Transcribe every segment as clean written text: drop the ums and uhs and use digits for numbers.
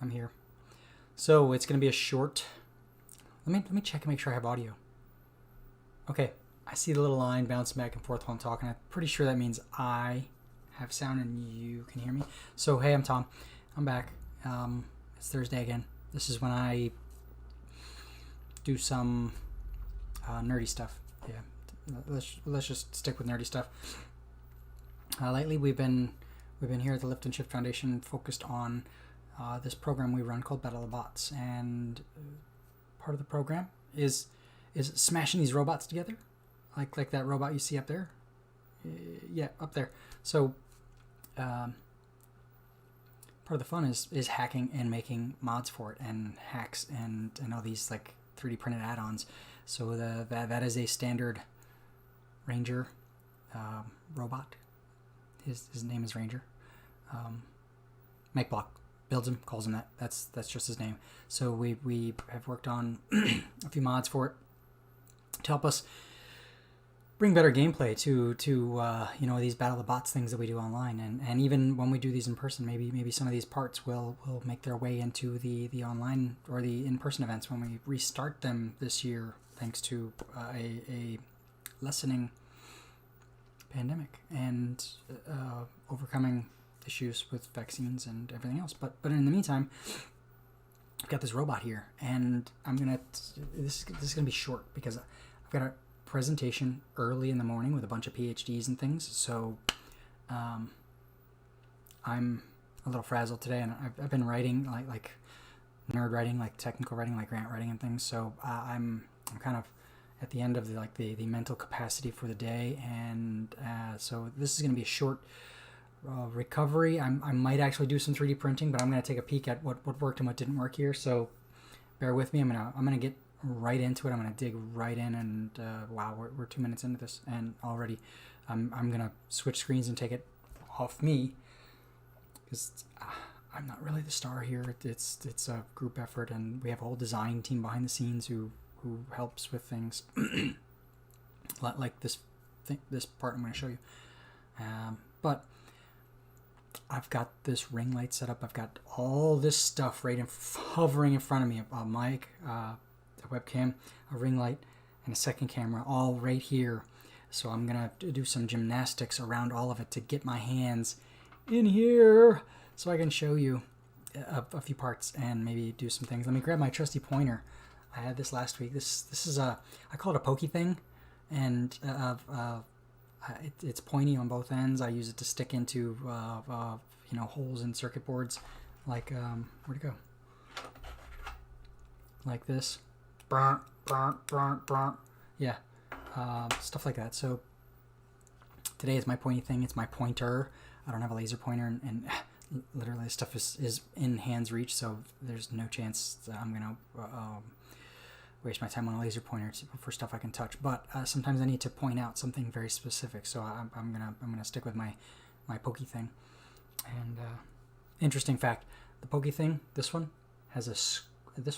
I'm here. So it's going to be a short. Let me check and make sure I have audio. Okay, I see the little line bouncing back and forth while I'm talking. I'm pretty sure that means I have sound and you can hear me. So hey, I'm Tom. I'm back. It's Thursday again. This is when I do some nerdy stuff. Yeah, let's just stick with nerdy stuff. Lately, we've been here at the Lift and Shift Foundation focused on this program we run called Battle of Bots, and part of the program is smashing these robots together, like that robot you see up there. Yeah, up there. So part of the fun is hacking and making mods for it, and hacks and all these like 3D printed add-ons. So that is a standard Ranger robot. His name is Ranger. MakeBlock builds him, calls him that. That's just his name. So we have worked on a few mods for it to help us bring better gameplay to these Battle of the Bots things that we do online, and even when we do these in person, maybe some of these parts will make their way into the online or the in-person events when we restart them this year, thanks to a lessening pandemic and overcoming issues with vaccines and everything else. But in the meantime, I've got this robot here, and this is gonna be short because I've got a presentation early in the morning with a bunch of PhDs and things. So I'm a little frazzled today, and I've been writing like nerd writing, like technical writing, like grant writing and things. So I'm kind of at the end of the mental capacity for the day, and so this is going to be a short recovery. I might actually do some 3D printing, but I'm going to take a peek at what worked and what didn't work here. So bear with me. I'm gonna get right into it. I'm gonna dig right in, and wow, we're 2 minutes into this, and already I'm gonna switch screens and take it off me because I'm not really the star here. It's a group effort, and we have a whole design team behind the scenes who helps with things like this part I'm going to show you. But I've got this ring light set up. I've got all this stuff hovering in front of me: a mic, a webcam, a ring light, and a second camera, all right here. So I'm gonna do some gymnastics around all of it to get my hands in here so I can show you a few parts and maybe do some things. Let me grab my trusty pointer. I had this last week. This is I call it a pokey thing, and it's pointy on both ends. I use it to stick into holes in circuit boards, like where'd it go? Like this. Yeah, stuff like that. So today is my pointy thing. It's my pointer. I don't have a laser pointer, and literally this stuff is in hand's reach, so there's no chance that I'm gonna waste my time on a laser pointer for stuff I can touch. But sometimes I need to point out something very specific, so I'm gonna stick with my pokey thing. And interesting fact: the pokey thing, this one has this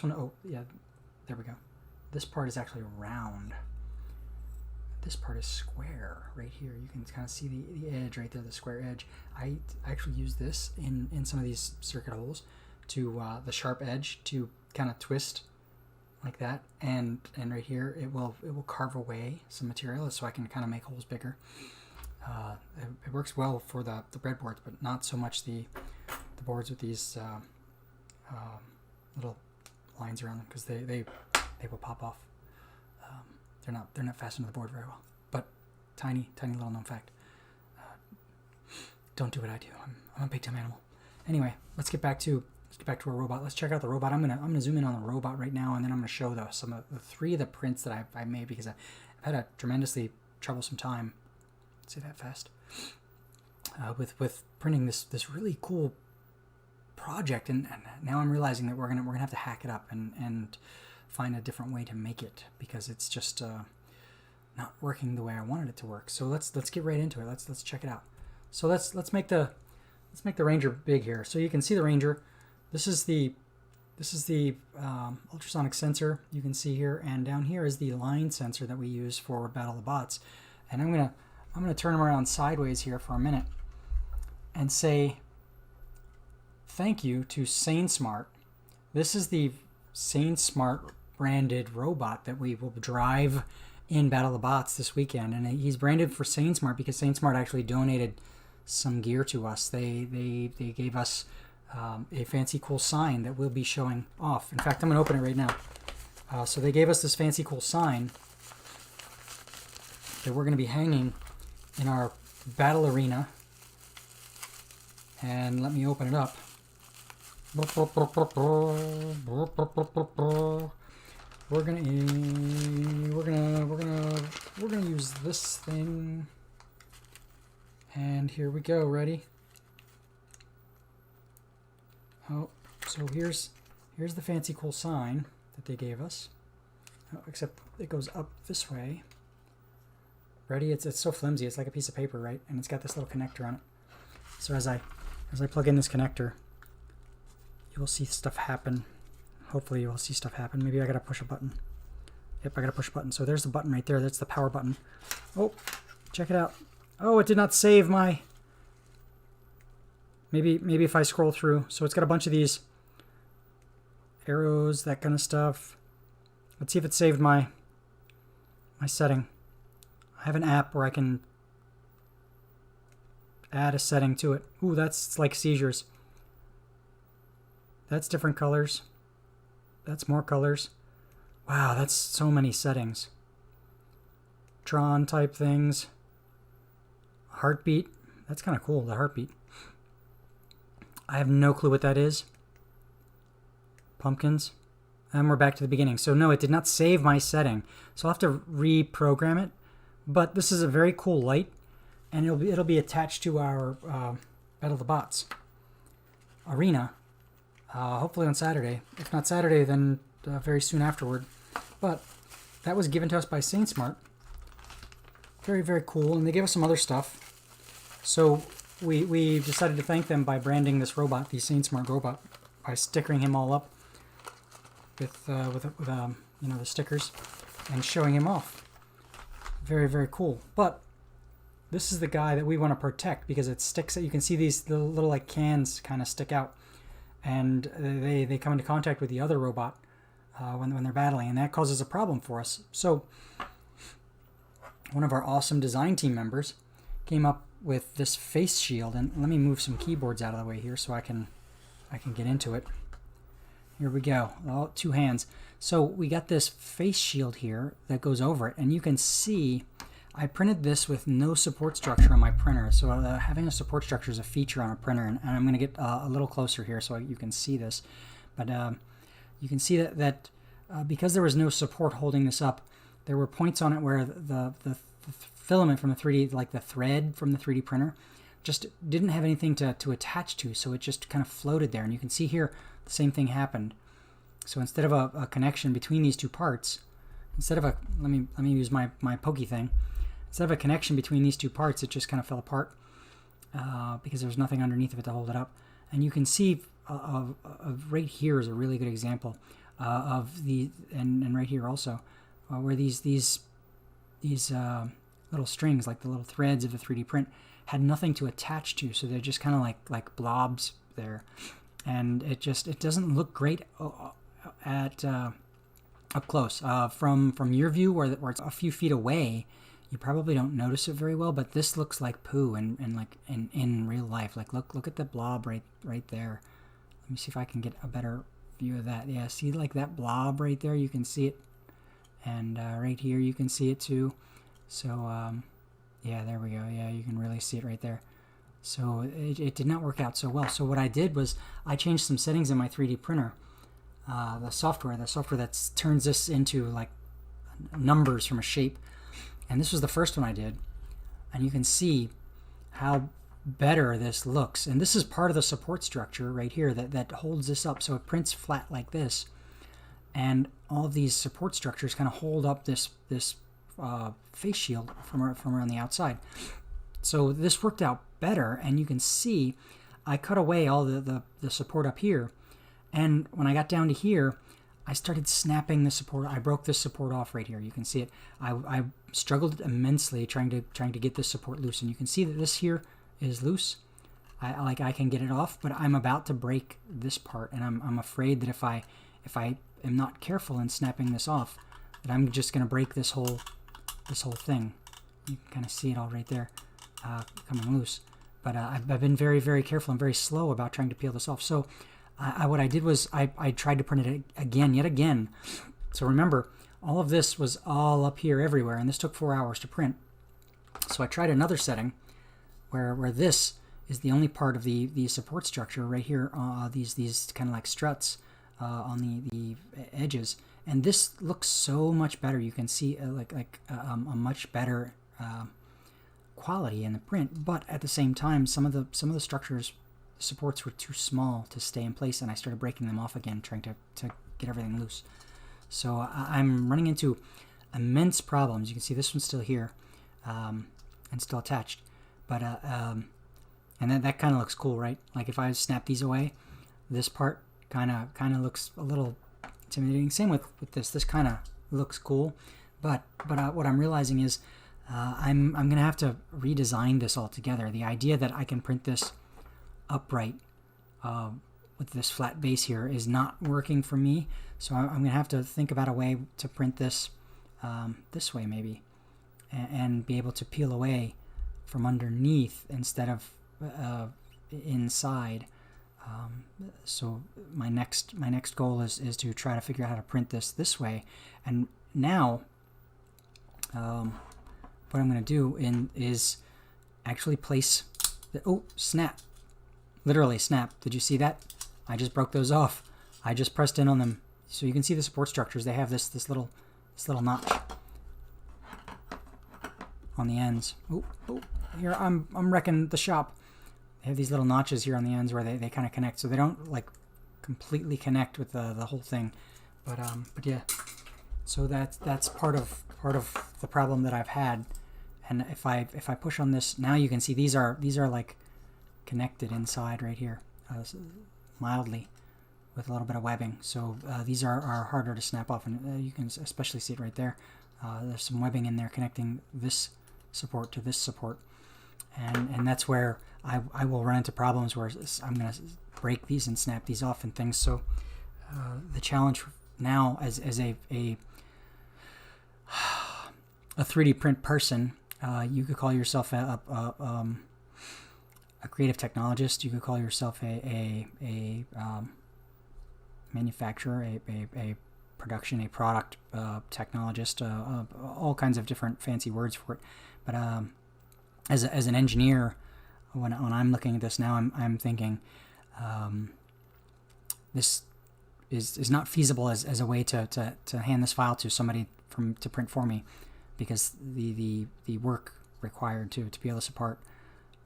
one. Oh yeah, there we go. This part is actually round. This part is square right here. You can kind of see the edge right there, the square edge. I actually use this in some of these circuit holes to the sharp edge to kind of twist like that, and right here it will carve away some material so I can kind of make holes bigger. It works well for the breadboards, but not so much the boards with these little lines around them, because they will pop off. They're not fastened to the board very well. But tiny little known fact. Don't do what I do. I'm a big time animal. Anyway, let's get back to our robot. Let's check out the robot. I'm gonna zoom in on the robot right now, and then I'm gonna show some of the 3 of the prints that I made, because I've had a tremendously troublesome time. Say that fast. With printing this really cool project, and now I'm realizing that we're gonna have to hack it up and find a different way to make it, because it's just not working the way I wanted it to work. So let's get right into it. Let's check it out. So let's make the Ranger big here, so you can see the Ranger. This is the ultrasonic sensor you can see here, and down here is the line sensor that we use for Battle of the Bots. And I'm gonna turn them around sideways here for a minute and say thank you to SaneSmart This is the SaneSmart branded robot that we will drive in Battle of the Bots this weekend, and he's branded for SaneSmart because SaneSmart actually donated some gear to us. They gave us a fancy cool sign that we'll be showing off. In fact, I'm going to open it right now. So they gave us this fancy cool sign that we're going to be hanging in our battle arena. And let me open it up. We're gonna use this thing. And here we go. Ready? Oh, so here's the fancy cool sign that they gave us. Oh, except it goes up this way. Ready? It's so flimsy. It's like a piece of paper, right? And it's got this little connector on it. So as I plug in this connector, you will see stuff happen. Hopefully you will see stuff happen. Maybe I gotta push a button. Yep, I gotta push a button. So there's the button right there. That's the power button. Oh, check it out. Oh, it did not save my... Maybe if I scroll through. So it's got a bunch of these arrows, that kind of stuff. Let's see if it saved my setting. I have an app where I can add a setting to it. Ooh, that's like seizures. That's different colors. That's more colors. Wow, that's so many settings. Tron type things. Heartbeat. That's kind of cool, the heartbeat. I have no clue what that is. Pumpkins. And we're back to the beginning. So no, it did not save my setting. So I'll have to reprogram it. But this is a very cool light. And it'll be attached to our Battle of the Bots arena. Hopefully on Saturday. If not Saturday, then very soon afterward. But that was given to us by SaneSmart. Very, very cool. And they gave us some other stuff. So we decided to thank them by branding this robot, the SaneSmart robot, by stickering him all up with the stickers and showing him off. Very, very cool. But this is the guy that we want to protect because it sticks. You can see these little like cans kind of stick out. And they come into contact with the other robot when they're battling, and that causes a problem for us. So one of our awesome design team members came up with this face shield, and let me move some keyboards out of the way here so I can get into it. Here we go. Oh, two hands. So we got this face shield here that goes over it, and you can see I printed this with no support structure on my printer. So having a support structure is a feature on a printer, and I'm going to get a little closer here so you can see this. But you can see that because there was no support holding this up, there were points on it where the filament from the 3D, like the thread from the 3D printer, just didn't have anything to attach to, so it just kind of floated there. And you can see here the same thing happened. So instead of a connection between these two parts, instead of a let me use my pokey thing. Instead of a connection between these two parts, it just kind of fell apart because there was nothing underneath of it to hold it up. And you can see right here is a really good example of the and right here also where these little strings, like the little threads of the 3D print, had nothing to attach to, so they're just kind of like blobs there, and it doesn't look great at up close. From your view, where it's a few feet away, you probably don't notice it very well, but this looks like poo and like in real life. Like look at the blob right there. Let me see if I can get a better view of that. Yeah, see like that blob right there? You can see it, and right here you can see it too. So yeah, there we go. Yeah, you can really see it right there. So it did not work out so well. So what I did was I changed some settings in my 3D printer. The software that turns this into like numbers from a shape. And this was the first one I did. And you can see how better this looks. And this is part of the support structure right here that holds this up. So it prints flat like this. And all of these support structures kind of hold up this face shield from around the outside. So this worked out better. And you can see I cut away all the support up here. And when I got down to here, I started snapping the support. I broke this support off right here. You can see it. I struggled immensely trying to get this support loose, and you can see that this here is loose. I can get it off, but I'm about to break this part, and I'm afraid that if I am not careful in snapping this off, that I'm just gonna break this whole thing. You can kind of see it all right there, coming loose. But I've been very, very careful and very slow about trying to peel this off. So what I did was I tried to print it again, yet again. So remember, all of this was all up here everywhere, and this took 4 hours to print. So I tried another setting where this is the only part of the support structure right here, these kind of like struts on the edges. And this looks so much better. You can see a much better quality in the print, but at the same time, some of the structures supports were too small to stay in place, and I started breaking them off again, trying to get everything loose. So I'm running into immense problems. You can see this one's still here and still attached, but and that kind of looks cool, right? Like if I snap these away, this part kind of looks a little intimidating. Same with this kind of looks cool, but what I'm realizing is I'm gonna have to redesign this altogether. The idea that I can print this upright with this flat base here is not working for me, so I'm gonna have to think about a way to print this this way maybe, and be able to peel away from underneath instead of inside. So my next goal is to try to figure out how to print this way. And now what I'm going to do is actually place the, oh, snap, literally snap. Did you see that? I just broke those off. I just pressed in on them. So you can see the support structures. They have this little notch on the ends. Oh, here I'm wrecking the shop. They have these little notches here on the ends where they kind of connect, so they don't like completely connect with the whole thing. But yeah, so that's part of the problem that I've had. And if I push on this now, you can see these are like connected inside right here, mildly, with a little bit of webbing. So these are harder to snap off, and you can especially see it right there. There's some webbing in there connecting this support to this support, and that's where I will run into problems where I'm going to break these and snap these off and things. So the challenge now as a 3D print person, you could call yourself a creative technologist. You could call yourself a manufacturer, a product technologist, all kinds of different fancy words for it. But as an engineer, when I'm looking at this now, I'm thinking this is not feasible as a way to hand this file to somebody to print for me, because the work required to peel this apart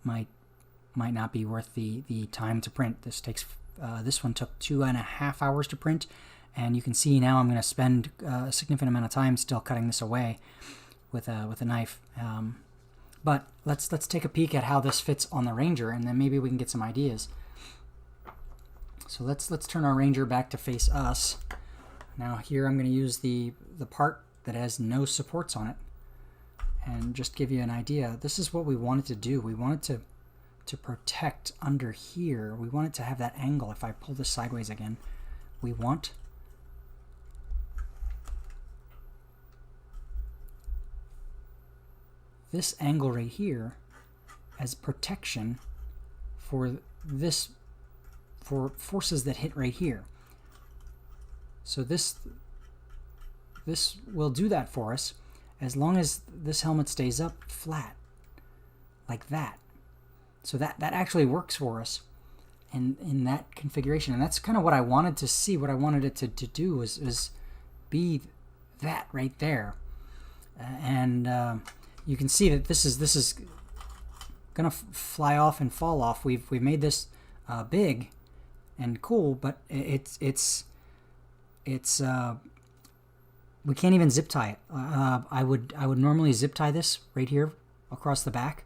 might not be worth the time to print. This one took 2.5 hours to print, and you can see now I'm going to spend a significant amount of time still cutting this away with a knife. But let's take a peek at how this fits on the Ranger, and then maybe we can get some ideas. So let's turn our Ranger back to face us. Now here I'm going to use the part that has no supports on it, and just give you an idea. This is what we wanted to do. We wanted to protect under here. We want it to have that angle. If I pull this sideways again, we want this angle right here as protection for forces that hit right here. So this will do that for us as long as this helmet stays up flat like that. So that actually works for us in that configuration, and that's kind of what I wanted to see. What I wanted it to do was be that right there, and you can see that this is gonna fly off and fall off. We've made this big and cool, but it's we can't even zip tie it. I would normally zip tie this right here across the back,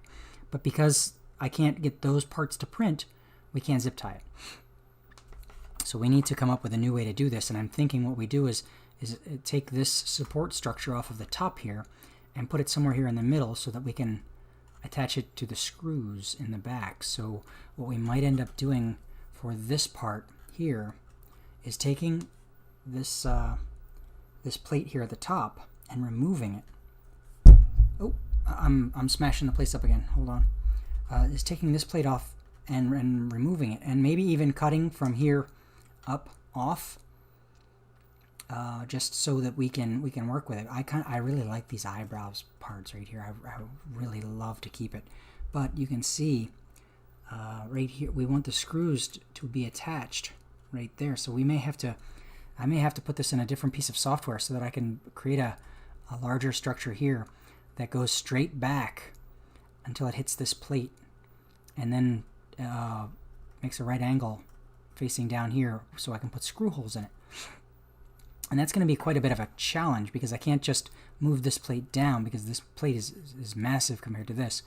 but because I can't get those parts to print, we can't zip tie it. So we need to come up with a new way to do this, and I'm thinking what we do is take this support structure off of the top here and put it somewhere here in the middle so that we can attach it to the screws in the back. So what we might end up doing for this part here is taking this this plate here at the top and removing it. Oh, I'm smashing the place up again. Hold on. Is taking this plate off and removing it, and maybe even cutting from here up off, just so that we can work with it. I really like these eyebrows parts right here. I really love to keep it, but you can see right here we want the screws to be attached right there. So I may have to put this in a different piece of software so that I can create a larger structure here that goes straight back until it hits this plate, and then makes a right angle facing down here so I can put screw holes in it. And that's going to be quite a bit of a challenge because I can't just move this plate down because this plate is massive compared to this.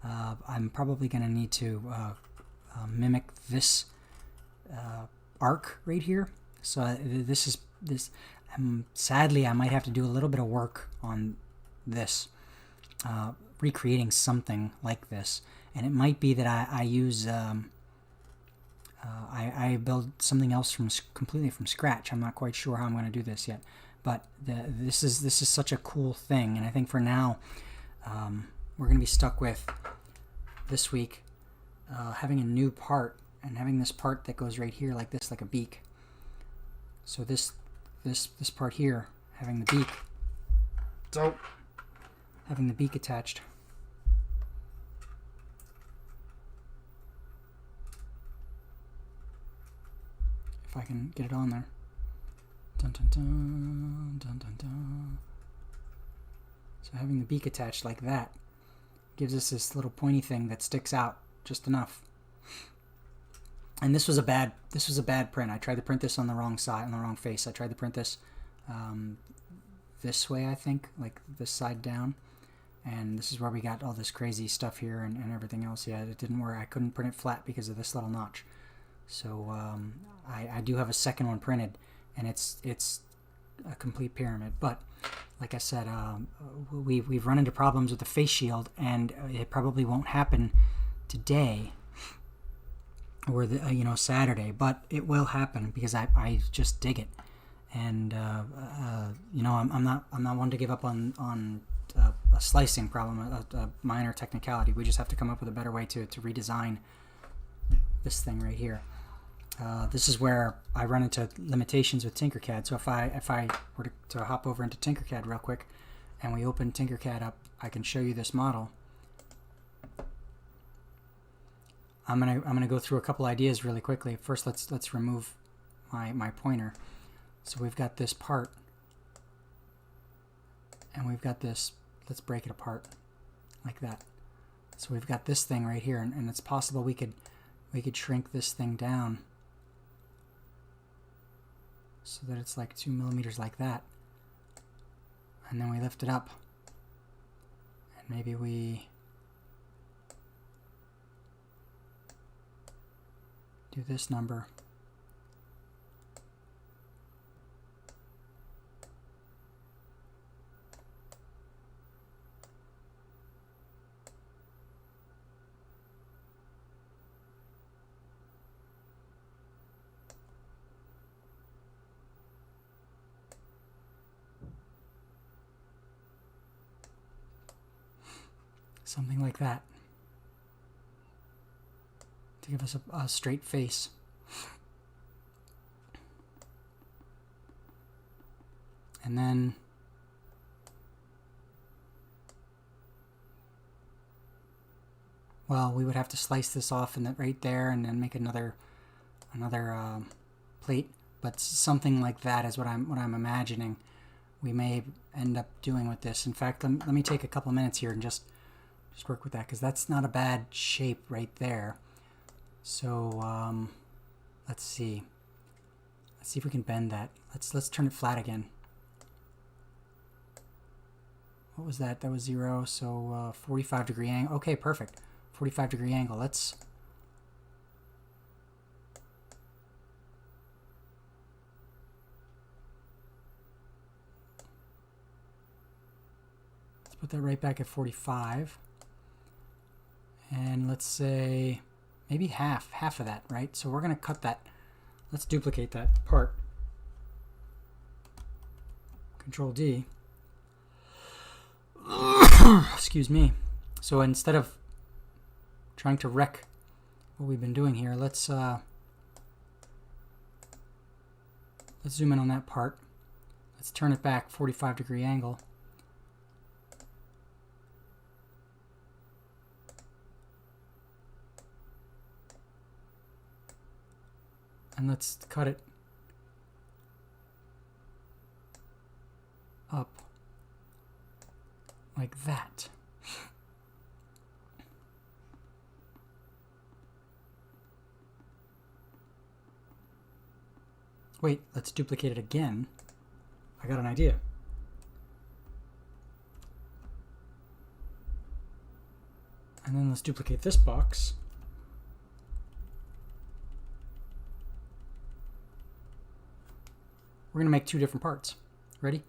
I'm probably going to need to mimic this arc right here. So sadly I might have to do a little bit of work on this, recreating something like this. And it might be that I use I build something else completely from scratch. I'm not quite sure how I'm going to do this yet, but this is such a cool thing. And I think for now we're going to be stuck with this week having a new part and having this part that goes right here like this, like a beak. So this part here having the beak. So having the beak attached. If I can get it on there. Dun, dun, dun, dun, dun, dun. So having the beak attached like that gives us this little pointy thing that sticks out just enough. And this was a bad print. I tried to print this on the wrong side, on the wrong face. I tried to print this this way, I think, like this side down. And this is where we got all this crazy stuff here and everything else. Yeah, it didn't work. I couldn't print it flat because of this little notch. So I do have a second one printed, and it's a complete pyramid. But like I said, we've run into problems with the face shield, and it probably won't happen today or Saturday, but it will happen because I just dig it. And I'm not one to give up on a slicing problem, a minor technicality. We just have to come up with a better way to redesign this thing right here. This is where I run into limitations with Tinkercad. So if I were to hop over into Tinkercad real quick, and we open Tinkercad up, I can show you this model. I'm gonna go through a couple ideas really quickly. First, let's remove my pointer. So we've got this part, and we've got this. Let's break it apart like that. So we've got this thing right here, and it's possible we could shrink this thing down so that it's like 2 millimeters like that, and then we lift it up, and maybe we do this number. Something like that, to give us a straight face. And then we would have to slice this off and right there, and then make another plate. But something like that is what I'm imagining we may end up doing with this. In fact, let me take a couple minutes here and just work with that, because that's not a bad shape right there. So let's see if we can bend that. Let's turn it flat again. What was that? That was 0. So 45-degree angle. Okay, perfect. 45-degree angle. Let's put that right back at 45. And let's say maybe half of that, right? So we're going to cut that. Let's duplicate that part. Control D. Excuse me. So instead of trying to wreck what we've been doing here, let's zoom in on that part. Let's turn it back 45-degree angle. And let's cut it up like that. Wait, let's duplicate it again. I got an idea. And then let's duplicate this box. We're going to make two different parts. Ready?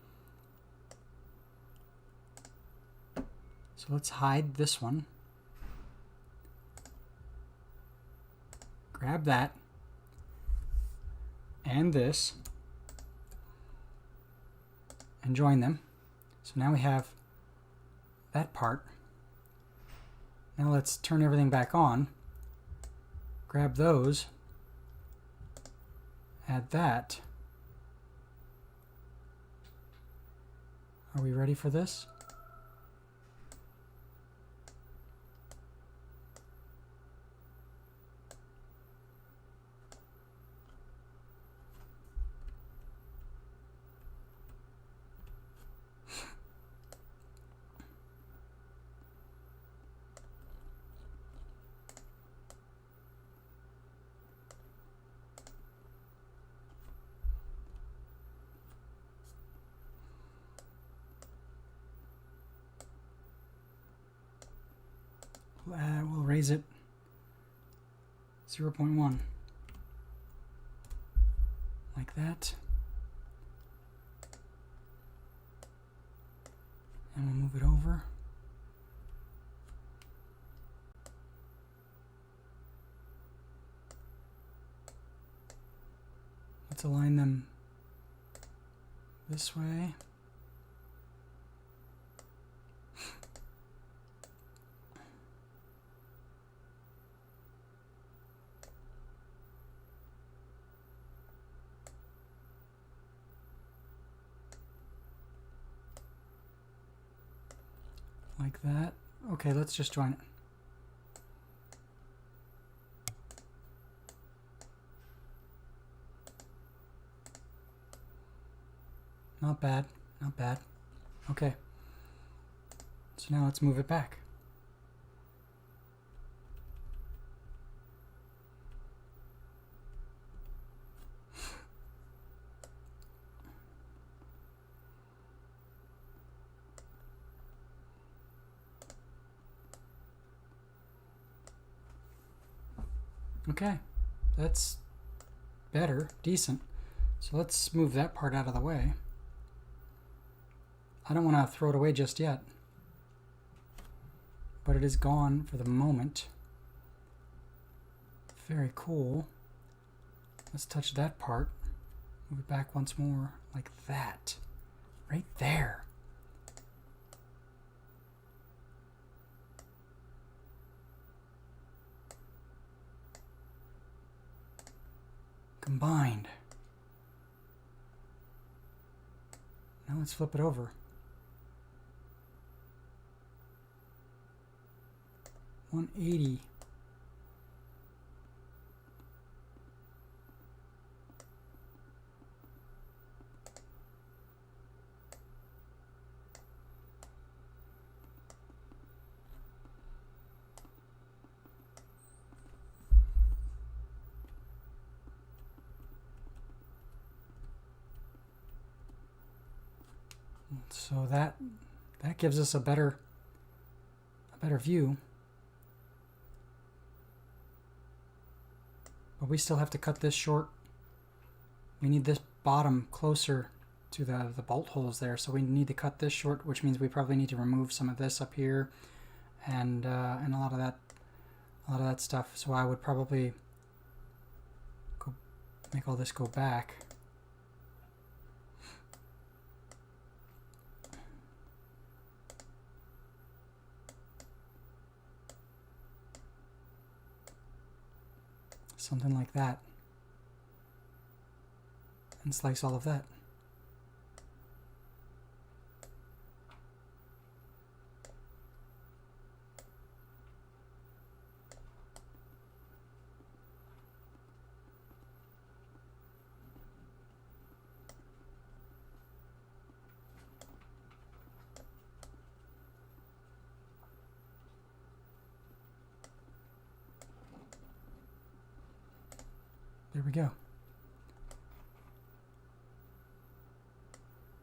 So let's hide this one. Grab that. And this. And join them. So now we have that part. Now let's turn everything back on. Grab those. Add that. Are we ready for this? We'll raise it 0.1 like that, and we'll move it over. Let's align them this way. Like that. Okay, let's just join it. Not bad, not bad. Okay. So now let's move it back. Okay, that's better, decent. So let's move that part out of the way. I don't want to throw it away just yet, but it is gone for the moment. Very cool. Let's touch that part. Move it back once more, like that. Right there. Combined. Now let's flip it over. 180. So that gives us a better view. But we still have to cut this short. We need this bottom closer to the bolt holes there, so we need to cut this short, which means we probably need to remove some of this up here, and a lot of that a lot of that stuff. So I would probably make all this go back. Something like that. And slice all of that. There we go.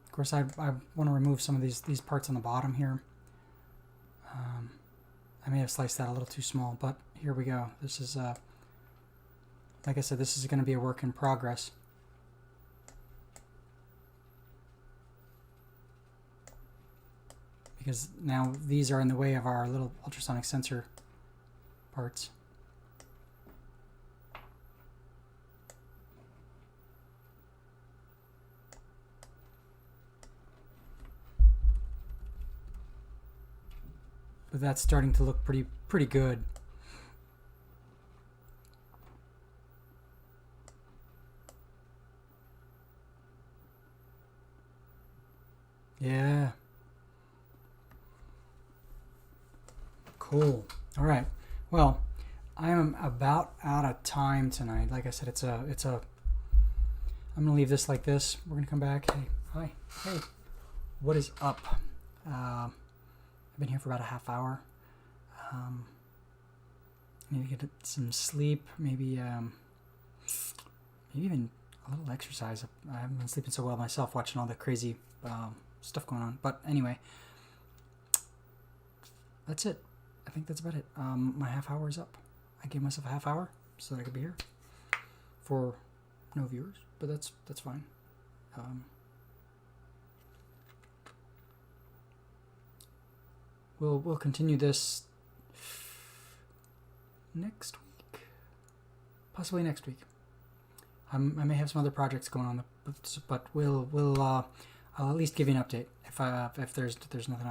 Of course, I want to remove some of these parts on the bottom here. I may have sliced that a little too small, but here we go. This is, like I said, this is going to be a work in progress. Because now these are in the way of our little ultrasonic sensor parts. But that's starting to look pretty good. Yeah. Cool. All right. Well, I am about out of time tonight. Like I said, I'm gonna leave this like this. We're gonna come back. Hey, hi, hey, what is up? I've been here for about a half hour. Maybe get some sleep. Maybe even a little exercise. I haven't been sleeping so well myself, watching all the crazy stuff going on. But anyway, that's it. I think that's about it. My half hour is up. I gave myself a half hour so that I could be here for no viewers, but that's fine. We'll continue this next week, possibly next week. I may have some other projects going on, but I'll at least give you an update if there's nothing else.